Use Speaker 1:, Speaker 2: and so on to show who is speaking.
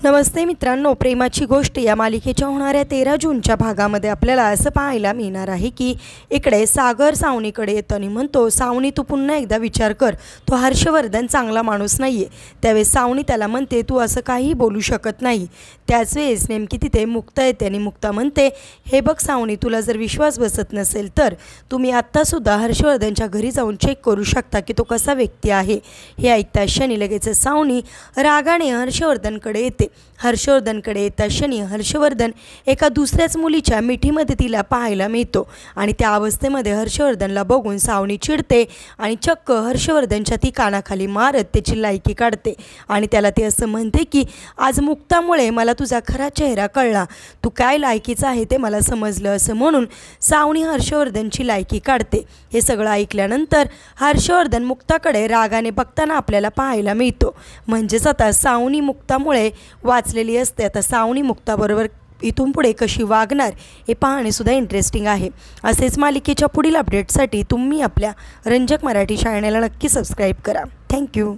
Speaker 1: नमस्ते मित्रांनो, प्रेमाची गोष्ट या मालिकेच्या होणाऱ्या 13 जूनच्या भागामध्ये आपल्याला असं पाहायला मिळणार आहे की इकडे सागर सावनीकडे येतो आणि म्हणतो, सावनी तू पुन्हा एकदा विचार कर, तो हर्षवर्धन चांगला माणूस नाही आहे. त्यावेळेस सावनी त्याला म्हणते, तू असं काहीही बोलू शकत नाही. त्याच वेळेस नेमकी तिथे मुक्ता येते आणि मुक्ता म्हणते, हे बघ सावनी, तुला जर विश्वास बसत नसेल तर तुम्ही आत्तासुद्धा हर्षवर्धनच्या घरी जाऊन चेक करू शकता की तो कसा व्यक्ती आहे. हे ऐकता क्षणी लगेच सावनी रागाने हर्षवर्धनकडे येते. हर्षवर्धनकडे येता क्षणी हर्षवर्धन एका दुसऱ्याच मुलीच्या मिठीमध्ये तिला पाहायला मिळतो आणि त्या अवस्थेमध्ये हर्षवर्धनला बघून सावनी चिडते आणि चक्क हर्षवर्धनच्या ती कानाखाली मारत त्याची लायकी काढते आणि त्याला ते असं म्हणते की आज मुक्तामुळे मला तुझा खरा चेहरा कळला, तू काय लायकीचा आहे ते मला समजलं. असं म्हणून सावनी हर्षवर्धनची लायकी काढते. हे सगळं ऐकल्यानंतर हर्षवर्धन मुक्ताकडे रागाने बघताना आपल्याला पाहायला मिळतो. म्हणजेच आता सावनी मुक्तामुळे वाचलेली असते. आता सावनी मुक्ताबरोबर इथून पुढे कशी वागणार हे पाहणेसुद्धा इंटरेस्टिंग आहे. असेच मालिकेच्या पुढील अपडेट्ससाठी तुम्ही आपल्या रंजक मराठी चॅनलला नक्की सबस्क्राईब करा. थँक्यू.